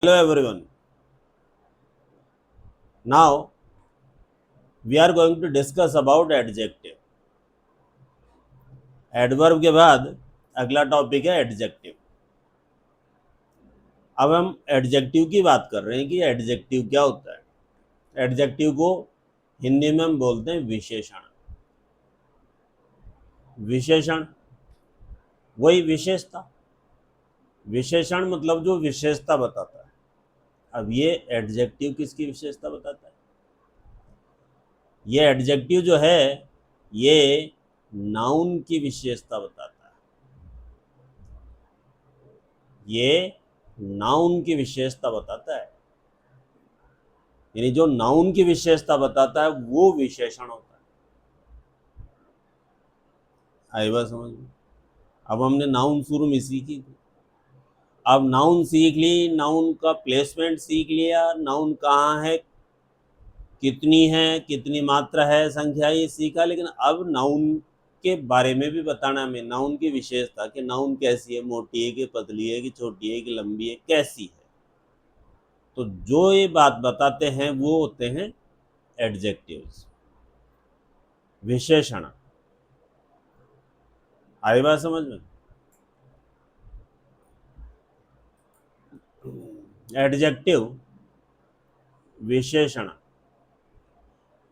Hello everyone. Now we are going to discuss about adjective. Adverb के बाद अगला topic है एडजेक्टिव. अब हम एडजेक्टिव की बात कर रहे हैं कि एडजेक्टिव क्या होता है. एडजेक्टिव को हिंदी में हम बोलते हैं विशेषण. विशेषण वही विशेषता. विशेषण मतलब जो विशेषता बताता है. अब ये एडजेक्टिव किसकी विशेषता बताता है? ये एडजेक्टिव जो है ये नाउन की विशेषता बताता है. ये नाउन की विशेषता बताता है. यानी जो नाउन की विशेषता बताता है वो विशेषण होता है. आई बात समझ में? अब हमने नाउन शुरू में सीखी थी. अब नाउन सीख ली, नाउन का प्लेसमेंट सीख लिया, नाउन कहाँ है, कितनी है, कितनी मात्रा है, संख्या, ये सीखा. लेकिन अब नाउन के बारे में भी बताना हमें, नाउन की विशेषता कि नाउन कैसी है, मोटी है कि पतली है कि छोटी है कि लंबी है, कैसी है. तो जो ये बात बताते हैं वो होते हैं एडजेक्टिव्स, विशेषण. आई बात समझ में? एडजेक्टिव विशेषण,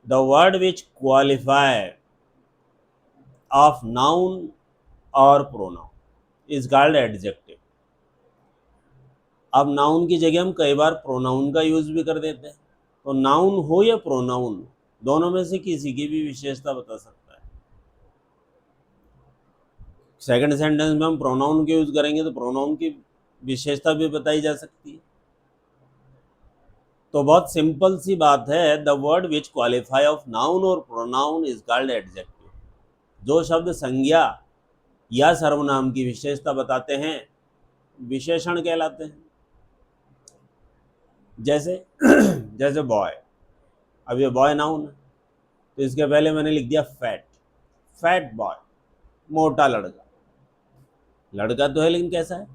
the word which qualify of noun और प्रोनाउन इज कॉल्ड एडजेक्टिव. अब नाउन की जगह हम कई बार प्रोनाउन का यूज भी कर देते हैं. तो नाउन हो या प्रोनाउन, दोनों में से किसी की भी विशेषता बता सकता है. सेकंड सेंटेंस में हम प्रोनाउन के यूज करेंगे तो प्रोनाउन की विशेषता भी बताई जा सकती है. तो बहुत सिंपल सी बात है, the word which qualify of noun और प्रोनाउन इज कॉल्ड एडजेक्टिव. जो शब्द संज्ञा या सर्वनाम की विशेषता बताते हैं विशेषण कहलाते हैं. जैसे जैसे बॉय. अब ये बॉय नाउन है तो इसके पहले मैंने लिख दिया फैट. फैट बॉय, मोटा लड़का. लड़का तो है लेकिन कैसा है?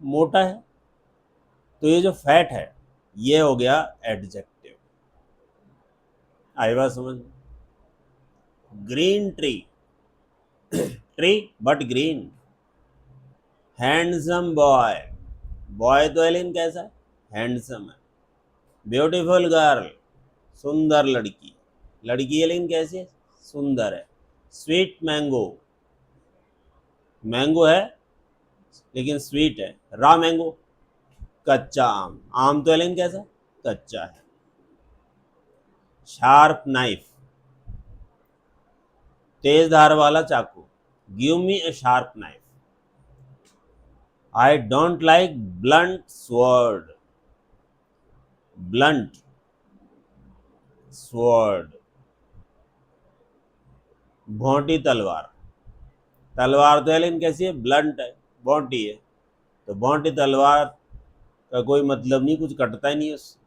मोटा है. तो ये जो फैट है ये हो गया एडजेक्टिव. आई बात समझ? Green tree, tree but green. Handsome boy, boy तो है लेकिन कैसा है? हैंडसम है. ब्यूटीफुल गर्ल, सुंदर लड़की. लड़की है लेकिन कैसी है? सुंदर है. स्वीट मैंगो, मैंगो है लेकिन स्वीट है. रॉ मैंगो, कच्चा आम. आम तो है लेकिन कैसा? कच्चा है. शार्प नाइफ, तेज धार वाला चाकू. Give me a sharp knife. I don't like blunt sword. Blunt sword, भोंटी तलवार. तलवार तो है लेकिन कैसी है? ब्लंट है, भोंटी है. तो भोंटी तलवार का कोई मतलब नहीं, कुछ कटता ही नहीं उससे.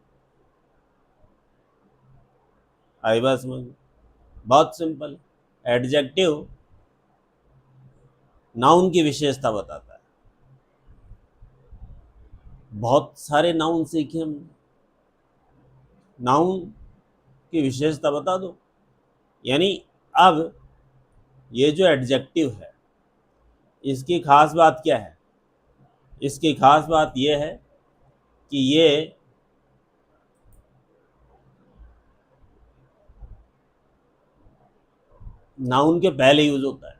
आई बात समझ? बहुत सिंपल. एडजेक्टिव नाउन की विशेषता बताता है. बहुत सारे नाउन सीखे हमने. नाउन की विशेषता बता दो. यानी अब ये जो एडजेक्टिव है इसकी खास बात क्या है? इसकी खास बात यह है कि ये नाउन के पहले यूज होता है.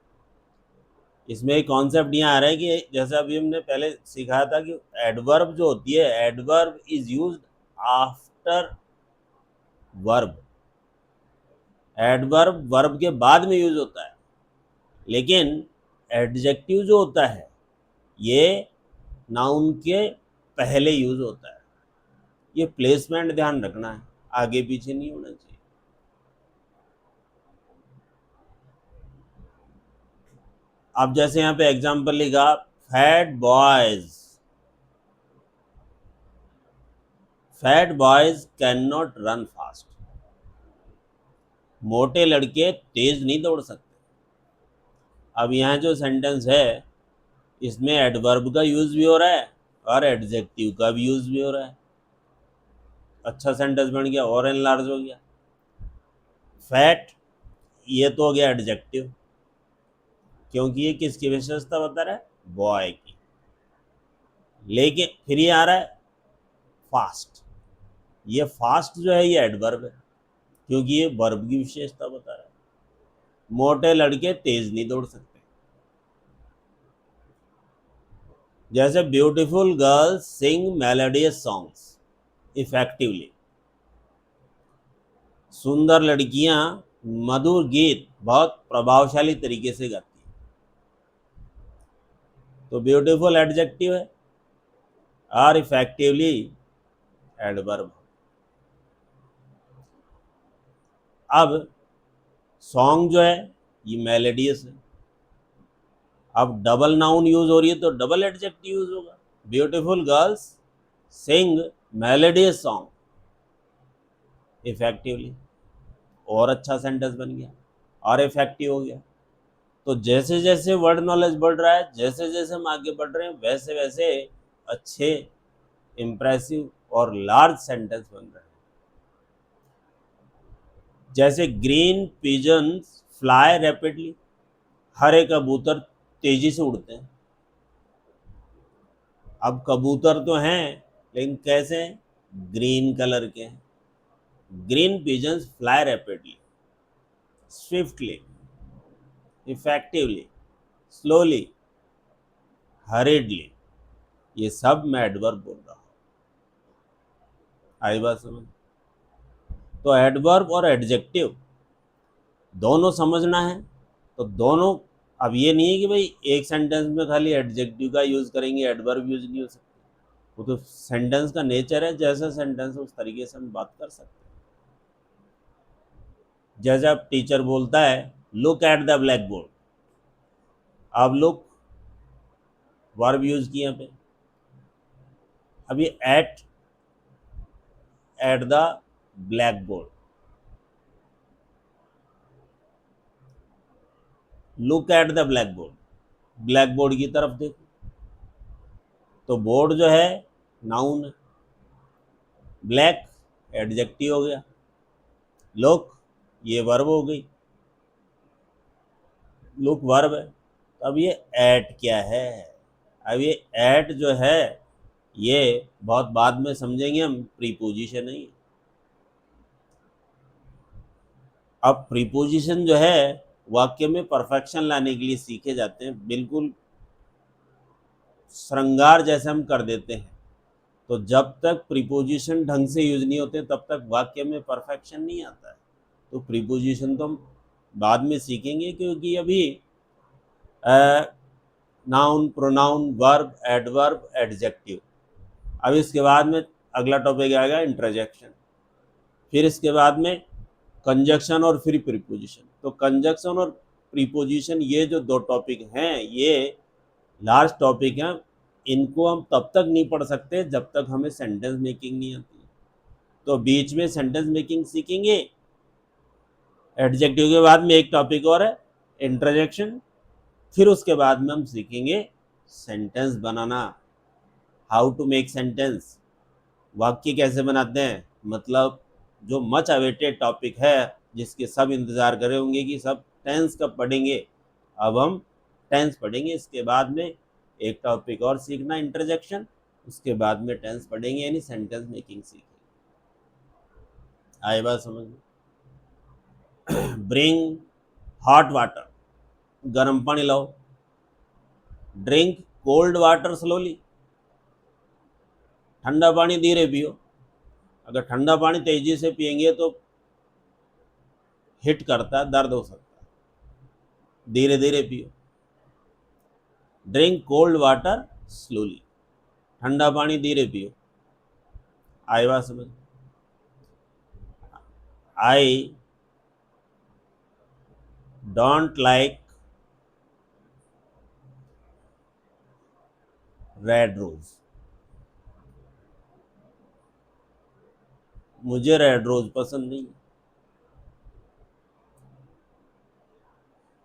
इसमें एक कॉन्सेप्ट यहाँ आ रहा है कि जैसे अभी हमने पहले सिखाया था कि एडवर्ब जो होती है, adverb is used after verb. Adverb verb के बाद में यूज होता है. लेकिन एडजेक्टिव जो होता है ये नाउन के पहले यूज होता है. ये प्लेसमेंट ध्यान रखना है, आगे पीछे नहीं होना चाहिए. अब जैसे यहाँ पे एग्जांपल लिखा, fat boys. Fat boys can not run fast. मोटे लड़के तेज नहीं दौड़ सकते. अब यहाँ जो सेंटेंस है इसमें एडवर्ब का यूज भी हो रहा है और एडजेक्टिव का भी यूज भी हो रहा है. अच्छा सेंटेंस बन गया, और एनलार्ज हो गया। फैट, ये तो हो गया एडजेक्टिव, क्योंकि ये किसकी विशेषता बता रहा है, बॉय की। लेकिन फिर ये आ रहा है फास्ट, ये फास्ट जो है ये एडवर्ब है, क्योंकि ये वर्ब की विशेषता बता रहा है। मोटे लड़के तेज नहीं दौड़ सकते। जैसे ब्यूटीफुल गर्ल्स सिंग मेलोडियस सॉन्ग्स इफेक्टिवली, सुंदर लड़कियां मधुर गीत बहुत प्रभावशाली तरीके से गाती हैं। तो ब्यूटीफुल एडजेक्टिव है और इफेक्टिवली एडवर्ब। अब सॉन्ग जो है ये मेलोडियस है, अब डबल नाउन यूज हो रही है तो डबल एडजेक्टिव यूज होगा। ब्यूटीफुल गर्ल्स सिंग मेलोडियस सॉन्ग इफेक्टिवली, और अच्छा सेंटेंस बन गया और इफेक्टिव हो गया। तो जैसे जैसे वर्ड नॉलेज बढ़ रहा है, जैसे जैसे हम आगे बढ़ रहे हैं, वैसे वैसे अच्छे, इम्प्रेसिव और लार्ज सेंटेंस बन रहे हैं। जैसे ग्रीन पिजन्स फ्लाई रैपिडली, हरे कबूतर तेजी से उड़ते हैं। अब कबूतर तो हैं, लेकिन कैसे हैं, ग्रीन कलर के हैं। Green pigeons fly rapidly, swiftly, effectively, slowly, hurriedly, ये सब मैं एडवर्ब बोल रहा हूँ। आई बात समझ? तो एडवर्ब और एडजेक्टिव दोनों समझना है। तो दोनों, अब ये नहीं है कि भाई एक सेंटेंस में खाली एडजेक्टिव का यूज करेंगे, एडवर्ब यूज नहीं हो सकता। वो तो सेंटेंस का नेचर है, जैसा सेंटेंस उस तरीके से हम बात कर सकते हैं। जैसे अब टीचर बोलता है look at the black board, अब लुक वर्ब यूज किया पे, अब ये at the black board, look at the black board, black board की तरफ देखो। तो बोर्ड जो है नाउन है, ब्लैक एडजेक्टिव हो गया, लुक ये वर्ब हो गई, लुक वर्ब है। तो अब ये एट क्या है, अब ये एट जो है ये बहुत बाद में समझेंगे हम, प्रीपोजिशन है ये। अब प्रीपोजिशन जो है वाक्य में परफेक्शन लाने के लिए सीखे जाते हैं, बिल्कुल श्रृंगार जैसे हम कर देते हैं। तो जब तक प्रीपोजिशन ढंग से यूज नहीं होते तब तक वाक्य में परफेक्शन नहीं आता है। तो प्रीपोजिशन तो हम बाद में सीखेंगे, क्योंकि अभी noun, pronoun, verb, adverb, adjective, अब इसके बाद में अगला टॉपिक आएगा इंटरजेक्शन, फिर इसके बाद में कंजक्शन और फिर प्रीपोजिशन। तो कंजक्शन और प्रीपोजिशन ये जो दो टॉपिक हैं ये लार्ज टॉपिक हैं, इनको हम तब तक नहीं पढ़ सकते जब तक हमें सेंटेंस मेकिंग नहीं आती। तो बीच में सेंटेंस मेकिंग सीखेंगे, एडजेक्टिव के बाद में एक टॉपिक और है इंटरजेक्शन, फिर उसके बाद में हम सीखेंगे सेंटेंस बनाना, हाउ टू मेक सेंटेंस, वाक्य कैसे बनाते हैं। मतलब जो मच अवेटेड टॉपिक है, जिसके सब इंतज़ार करे होंगे कि सब टेंस कब पढ़ेंगे, अब हम टेंस पढ़ेंगे। इसके बाद में एक टॉपिक और सीखना इंटरजेक्शन, उसके बाद में टेंस पढ़ेंगे, यानी सेंटेंस मेकिंग सीखेंगे। आए बात समझ में? ब्रिंग हॉट वाटर, गर्म पानी लाओ। ड्रिंक कोल्ड वाटर स्लोली, ठंडा पानी धीरे पियो। अगर ठंडा पानी तेजी से पियेंगे तो हिट करता है, दर्द हो सकता है, धीरे धीरे पियो। ड्रिंक कोल्ड वाटर स्लोली, ठंडा पानी धीरे पियो। आई बात समझ? I don't like red rose, मुझे रेड रोज पसंद नहीं।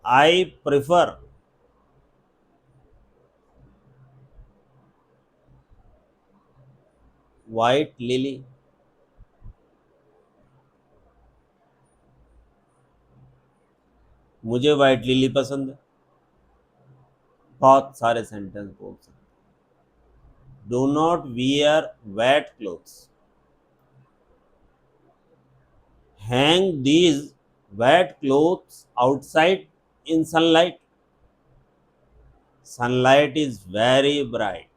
आई प्रिफर वाइट लिली, मुझे वाइट लिली पसंद है। बहुत सारे सेंटेंस बोल सकते। Do not wear wet clothes. Hang these wet clothes outside in sunlight. Sunlight is very bright.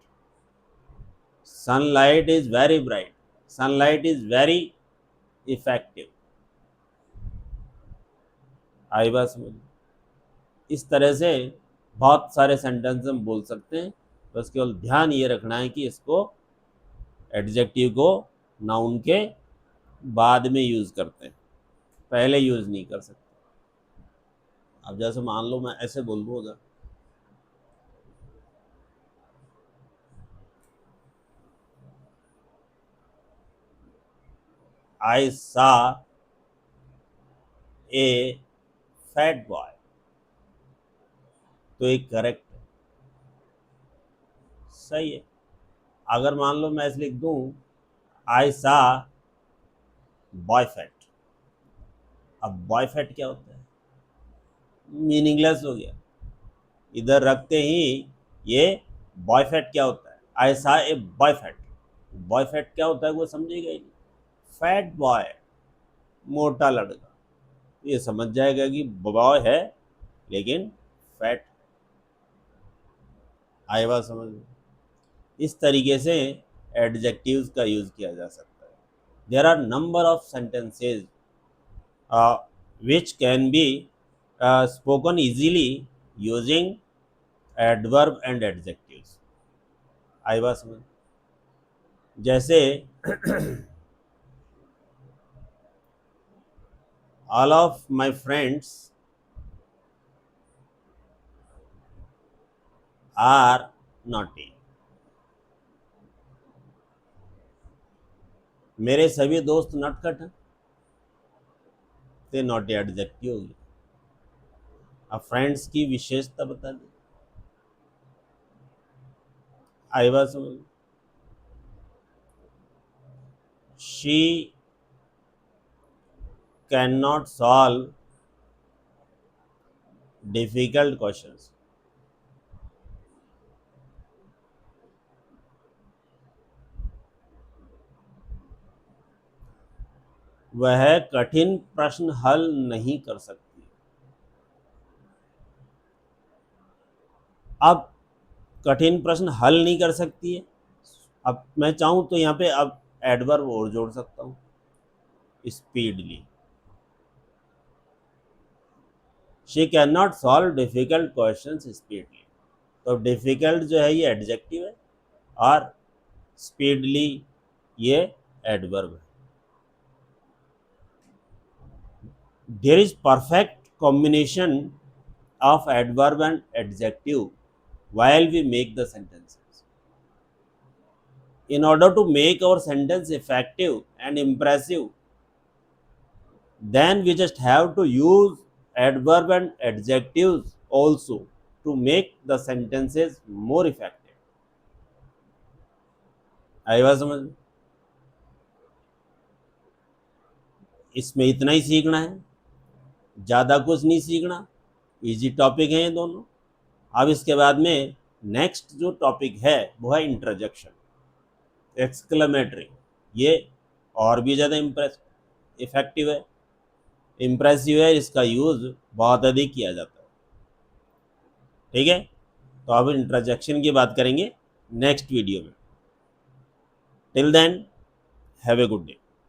Sunlight is very bright. Sunlight is very effective. आई बात समझ। इस तरह से बहुत सारे सेंटेंस हम बोल सकते हैं। बस केवल ध्यान ये रखना है कि इसको एडजेक्टिव को नाउन के बाद में यूज़ करते हैं, पहले यूज़ नहीं कर सकते। अब जैसे मान लो मैं ऐसे बोल दूँगा, आई सा ए फैट बॉय, तो एक करेक्ट है, सही है। अगर मान लो मैं ऐसे लिख दूँ, आई सा बॉय फैट। अब बॉय फैट क्या होता है? मीनिंगलेस हो गया। इधर रखते ही ये बॉय फैट क्या होता है, आई सा a boy fat. Boy fat क्या होता है वो समझेगा ही नहीं। फैट बॉय, मोटा लड़का, ये समझ जाएगा कि बॉय है लेकिन फैट। आए बात समझ में। इस तरीके से एडजेक्टिव्स का यूज़ किया जा सकता है। There are number of sentences which can be spoken easily using adverb and adjectives। आई बात समझ। जैसे all of my friends are naughty। मेरे सभी दोस्त नटखट हैं, तो नॉटी एडजेक्टिव होगी। अब फ्रेंड्स की विशेषता बता दी। आई बात समझ। She can not solve difficult questions. वह कठिन प्रश्न हल नहीं कर सकती। अब कठिन प्रश्न हल नहीं कर सकती है, अब मैं चाहूँ तो यहाँ पे अब एडवर्ब और जोड़ सकता हूँ, speedily. She can not solve difficult question speedily. तो डिफिकल्ट जो है ये एडजेक्टिव है और स्पीडली ये एडवर्ब है। There is perfect combination of adverb and adjective while we make the sentences. In order to make our sentence effective and impressive, then we just have to use adverb and adjectives also to make the sentences more effective। आई बात समझ। इसमें इतना ही सीखना है, ज़्यादा कुछ नहीं सीखना। इजी टॉपिक हैं ये दोनों। अब इसके बाद में नेक्स्ट जो टॉपिक है वो है इंटरजेक्शन, एक्सक्लेमेटरी। ये और भी ज़्यादा इफेक्टिव है, इम्प्रेसिव है, इसका यूज़ बहुत अधिक किया जाता है। ठीक है, तो अब इंटरजेक्शन की बात करेंगे नेक्स्ट वीडियो में। Till then have a good day.